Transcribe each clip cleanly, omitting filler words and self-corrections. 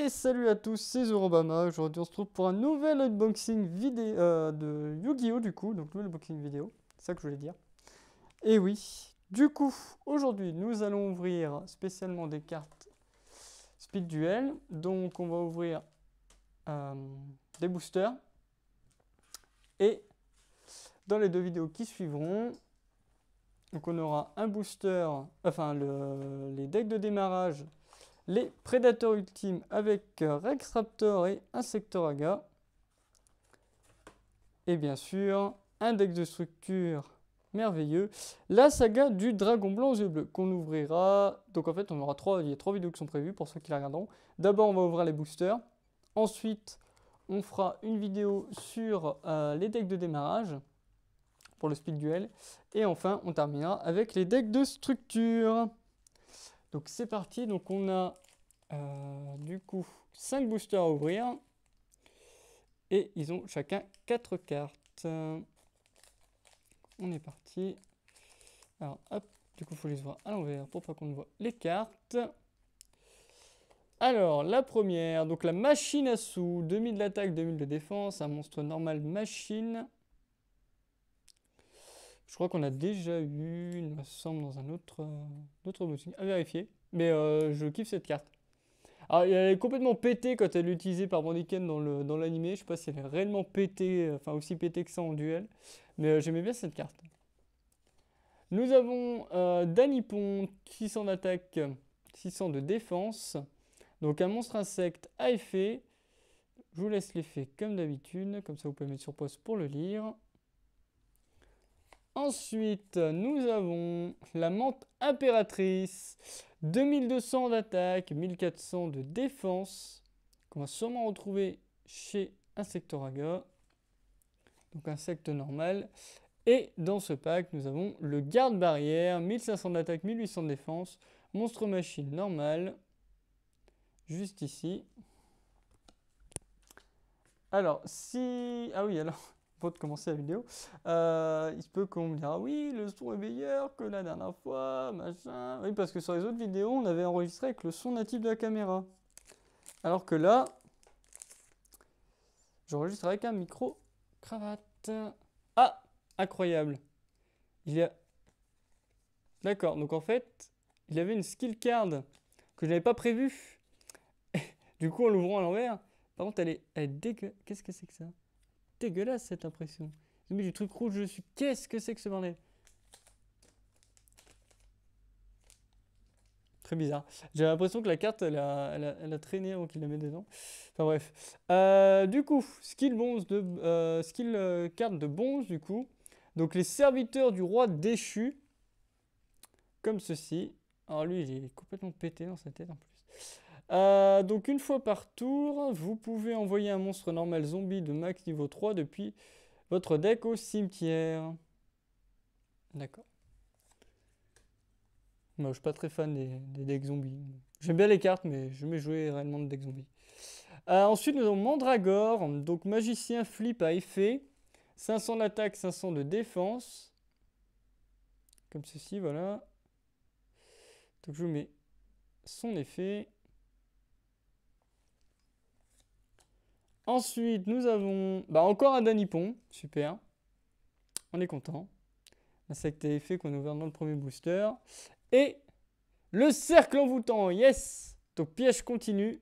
Et salut à tous, c'est Zorobama. Aujourd'hui, on se retrouve pour un nouvel unboxing vidéo de Yu-Gi-Oh! Du coup, donc nouvel unboxing vidéo, c'est ça que je voulais dire. Et oui, du coup, aujourd'hui, nous allons ouvrir spécialement des cartes Speed Duel. Donc, on va ouvrir euh, des boosters. Et dans les deux vidéos qui suivront, donc on aura un booster, enfin les decks de démarrage. Les prédateurs ultimes avec Rex Raptor et Insectoraga. Et bien sûr, un deck de structure merveilleux. La saga du dragon blanc aux yeux bleus qu'on ouvrira. Donc en fait, il y a trois vidéos qui sont prévues pour ceux qui la regarderont. D'abord, on va ouvrir les boosters. Ensuite, on fera une vidéo sur les decks de démarrage pour le speed duel. Et enfin, on terminera avec les decks de structure. Donc c'est parti. Donc on a du coup 5 boosters à ouvrir. Et ils ont chacun 4 cartes. On est parti. Alors hop, du coup il faut les voir à l'envers pour pas qu'on voit les cartes. Alors la première, donc la machine à sous, 2000 d'attaque, 2000 de défense, un monstre normal machine. Je crois qu'on a déjà eu, il me semble, dans un autre boosting, à vérifier. Mais je kiffe cette carte. Alors, elle est complètement pétée quand elle est utilisée par Bandiken dans l'animé. Je sais pas si elle est réellement pétée, enfin aussi pétée que ça en duel. Mais j'aimais bien cette carte. Nous avons Danipon, 600 d'attaque, 600 de défense. Donc un monstre insecte à effet. Je vous laisse l'effet comme d'habitude. Comme ça vous pouvez mettre sur pause pour le lire. Ensuite, nous avons la menthe impératrice, 2200 d'attaque, 1400 de défense, qu'on va sûrement retrouver chez Insectoraga, donc insecte normal. Et dans ce pack, nous avons le garde-barrière, 1500 d'attaque, 1800 de défense, monstre machine normal, juste ici. Alors, si... Ah oui, alors... Avant de commencer la vidéo, il se peut qu'on me dise ah oui, le son est meilleur que la dernière fois, machin. Oui, parce que sur les autres vidéos, on avait enregistré avec le son natif de la caméra. Alors que là, j'enregistre avec un micro cravate. Ah, incroyable. Il y a... D'accord, donc en fait, il y avait une skill card que je n'avais pas prévue. Du coup, en l'ouvrant à l'envers, par contre, elle est dégueu. Qu'est-ce que c'est que ça? Dégueulasse cette impression. J'ai mis du truc rouge dessus. Qu'est-ce que c'est que ce bordel? Très bizarre. J'ai l'impression que la carte, elle a traîné avant qu'il la mette dedans. Enfin bref. Du coup, skill carte de bronze, du coup. Donc les serviteurs du roi déchu. Comme ceci. Alors lui, il est complètement pété dans sa tête en plus. Donc une fois par tour, vous pouvez envoyer un monstre normal zombie de max niveau 3 depuis votre deck au cimetière. D'accord. Moi, je suis pas très fan des decks zombies. J'aime bien les cartes, mais je vais jouer réellement de decks zombies. Ensuite, nous avons Mandragore, donc magicien flip à effet. 500 d'attaque, 500 de défense. Comme ceci, voilà. Donc je vous mets son effet. Ensuite, nous avons encore un Danipon, super. On est content. Insecte à effet qu'on a ouvert dans le premier booster. Et le cercle envoûtant, yes! Donc piège continu.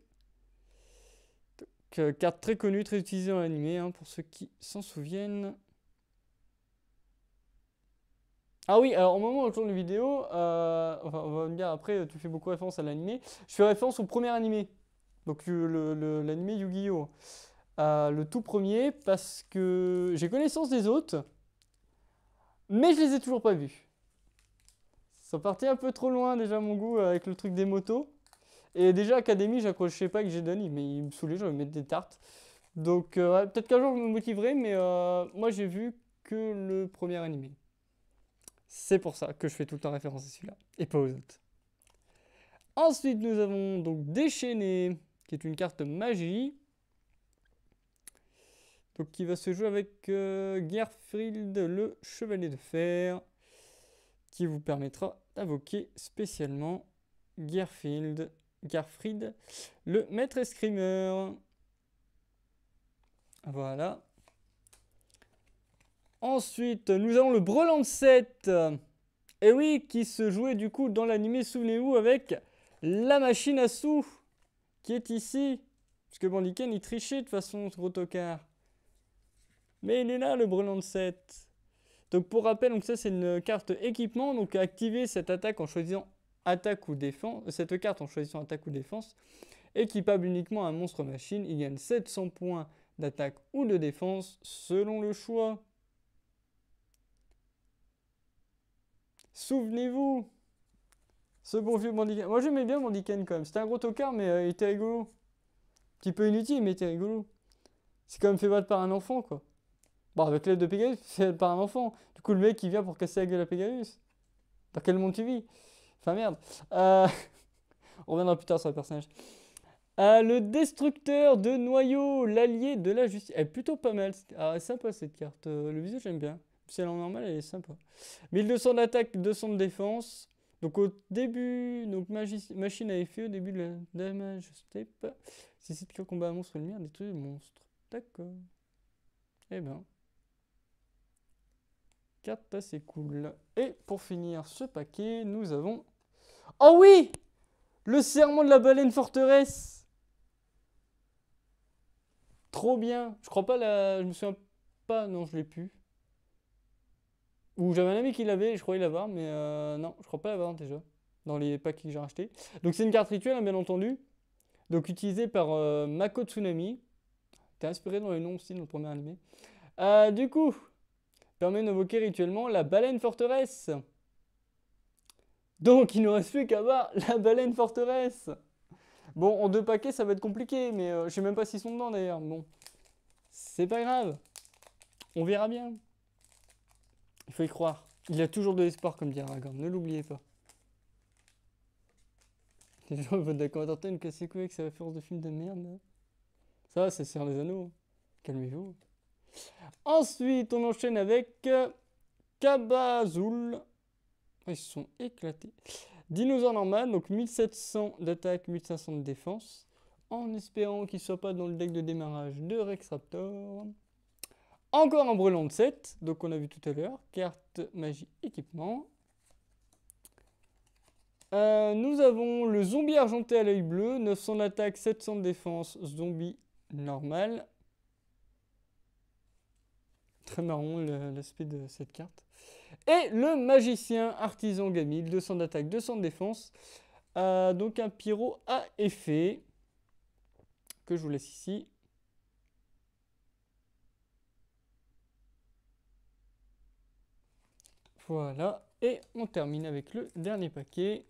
Donc, carte très connue, très utilisée dans l'animé, hein, pour ceux qui s'en souviennent. Ah oui, alors au moment où je tourne une vidéo, enfin, on va me dire après, tu fais beaucoup référence à l'animé. Je fais référence au premier animé. Donc l'animé Yu-Gi-Oh! Le tout premier, parce que j'ai connaissance des autres, mais je les ai toujours pas vus. Ils sont partis un peu trop loin déjà mon goût avec le truc des motos. Et déjà Académie, j'accrochais pas avec Jedon, mais il me saoulait, j'allais mettre des tartes. Donc ouais, peut-être qu'un jour je me motiverai, mais moi j'ai vu que le premier animé. C'est pour ça que je fais tout le temps référence à celui-là, et pas aux autres. Ensuite, nous avons donc Déchaîné, qui est une carte magie. Donc qui va se jouer avec Gerfield, le Chevalier de Fer, qui vous permettra d'invoquer spécialement Gerfield. Garfried, le maître escrimeur. Voilà. Ensuite, nous avons le Brelan 7. Et oui, qui se jouait du coup dans l'animé, souvenez-vous, avec la machine à sous qui est ici. Parce que Bandiken, il trichait de façon, ce gros tocard. Mais il est là, le Brelan 7. Donc pour rappel, donc ça c'est une carte équipement. Donc activer cette attaque en choisissant attaque ou défense. Cette carte en choisissant attaque ou défense. Équipable uniquement à un monstre machine. Il gagne 700 points d'attaque ou de défense selon le choix. Souvenez-vous, ce bon vieux Bandiken. Moi j'aimais bien Bandiken quand même. C'était un gros tocard, mais il était rigolo. Un petit peu inutile, mais il était rigolo. C'est quand même fait battre par un enfant, quoi. Bon, avec l'aide de Pégasus, fait battre par un enfant. Du coup, le mec, il vient pour casser la gueule à Pégasus. Dans quel monde tu vis? Enfin, merde. On reviendra plus tard sur le personnage. Le destructeur de noyaux, l'allié de la justice. Elle est plutôt pas mal. Ah, sympa cette carte. Le visuel, j'aime bien. Si elle est en normal, elle est sympa. 1200 d'attaque, 200 de défense. Donc au début, donc machine à effet au début de la damage step. Si c'est que combat un monstre lumière, détruit le monstre. D'accord. Eh ben. Carte assez cool. Et pour finir ce paquet, nous avons... Oh oui! Le serment de la baleine forteresse! Trop bien! Je crois pas la... Je me souviens pas... Non, je l'ai plus. Ou j'avais un ami qui l'avait, je croyais l'avoir, mais non, je crois pas l'avoir déjà. Dans les paquets que j'ai rachetés. Donc c'est une carte rituelle, hein, bien entendu. Donc utilisée par Mako Tsunami. T'es inspiré dans le nom aussi, dans le premier animé. Du coup, permet d'invoquer rituellement la baleine forteresse. Donc il ne reste plus qu'à voir la baleine forteresse. Bon, en 2 paquets, ça va être compliqué, mais je sais même pas s'ils sont dedans d'ailleurs. Bon, c'est pas grave. On verra bien. Il faut y croire. Il y a toujours de l'espoir, comme dit Aragorn. Ne l'oubliez pas. Les gens vont d'accord. Attends, une casse couille avec sa référence de film de merde. Là. Ça va, c'est Seigneur des Anneaux. Calmez-vous. Ensuite, on enchaîne avec Kabazul. Ils se sont éclatés. Dinosaure normal, donc 1700 d'attaque, 1500 de défense. En espérant qu'il ne soit pas dans le deck de démarrage de Rex Raptor. Encore un Brelan de 7, donc on a vu tout à l'heure. Carte magie équipement. Nous avons le zombie argenté à l'œil bleu, 900 d'attaque, 700 de défense, zombie normal. Très marrant l'aspect de cette carte. Et le magicien artisan Gamil, 200 d'attaque, 200 de défense. Donc un pyro à effet, que je vous laisse ici. Voilà, et on termine avec le dernier paquet.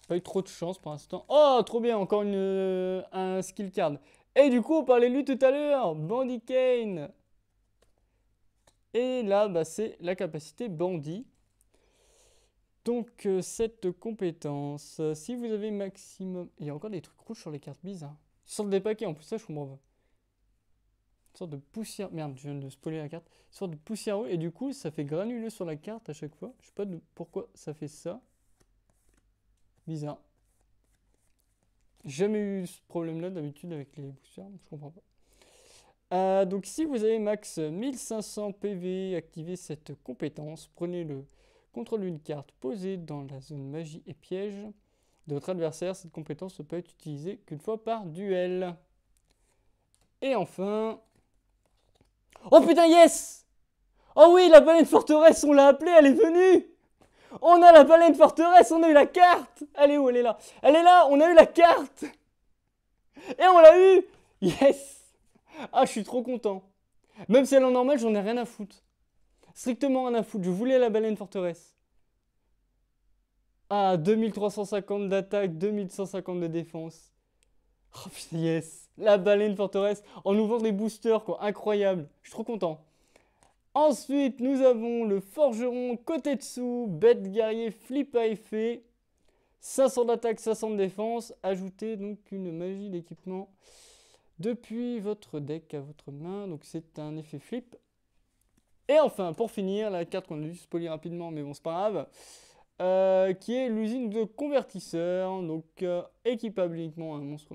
Pas eu trop de chance pour l'instant. Oh, trop bien, encore un skill card. Et du coup, on parlait de lui tout à l'heure, Bandiken. Et là, bah, c'est la capacité bandit. Donc, cette compétence, si vous avez maximum... Il y a encore des trucs rouges sur les cartes bizarres. Ils sortent des paquets, en plus ça, je comprends pas. Une sorte de poussière... Merde, je viens de spoiler la carte. Une sorte de poussière rouge, et du coup, ça fait granuleux sur la carte à chaque fois. Je sais pas pourquoi ça fait ça. Bizarre. Jamais eu ce problème-là d'habitude avec les boosters, je comprends pas. Donc si vous avez max 1500 PV, activez cette compétence, prenez le contrôle d'une carte posée dans la zone magie et piège de votre adversaire. Cette compétence ne peut être utilisée qu'une fois par duel. Et enfin... Oh putain, yes! Oh oui, la baleine forteresse, on l'a appelée, elle est venue! On a la baleine forteresse, on a eu la carte! Elle est où? Elle est là. Elle est là, on a eu la carte! Et on l'a eu! Yes! Ah, je suis trop content. Même si elle est en normal, j'en ai rien à foutre. Strictement rien à foutre. Je voulais la baleine forteresse. Ah, 2350 d'attaque, 2150 de défense. Oh putain, yes! La baleine forteresse en nous vendant des boosters, quoi. Incroyable. Je suis trop content. Ensuite, nous avons le forgeron Kotetsu, bête guerrier flip à effet. 500 d'attaque, 500 de défense. Ajoutez donc une magie d'équipement depuis votre deck à votre main. Donc c'est un effet flip. Et enfin, pour finir, la carte qu'on a dû spoiler rapidement, mais bon, c'est pas grave. qui est l'usine de convertisseurs. Donc, équipable uniquement à un monstre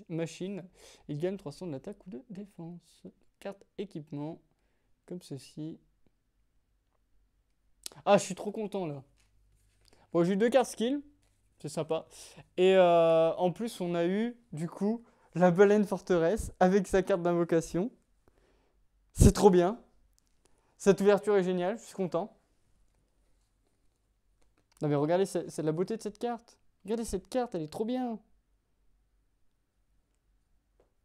machine. Il gagne 300 de l'attaque ou de défense. Carte équipement, comme ceci. Ah, je suis trop content là. Bon, j'ai eu 2 cartes skill, c'est sympa. Et en plus, on a eu, du coup, la baleine forteresse avec sa carte d'invocation. C'est trop bien. Cette ouverture est géniale, je suis content. Non mais regardez, c'est la beauté de cette carte. Regardez cette carte, elle est trop bien.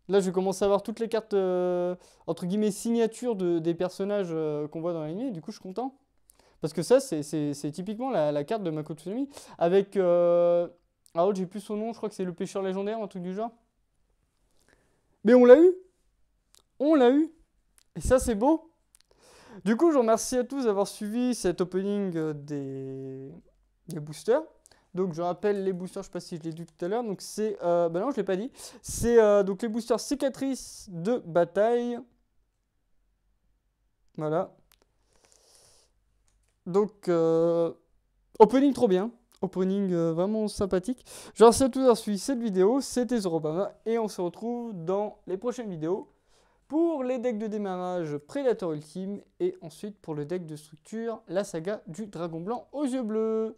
Là, je vais commencer à avoir toutes les cartes, entre guillemets, signatures des personnages qu'on voit dans l'anime. Du coup, je suis content. Parce que ça, c'est typiquement la carte de Mako Tsunami. Avec... ah, j'ai plus son nom, je crois que c'est le pêcheur légendaire, un truc du genre. Mais on l'a eu. On l'a eu. Et ça, c'est beau. Du coup, je vous remercie à tous d'avoir suivi cet opening des boosters. Donc, je rappelle les boosters, je ne sais pas si je l'ai dit tout à l'heure. Donc, c'est. Bah non, je ne l'ai pas dit. C'est donc les boosters cicatrices de bataille. Voilà. Donc, opening trop bien. Opening vraiment sympathique. Je vous remercie à tous d'avoir suivi cette vidéo. C'était Zoropama. Et on se retrouve dans les prochaines vidéos pour les decks de démarrage Predator Ultime. Et ensuite pour le deck de structure, la saga du dragon blanc aux yeux bleus.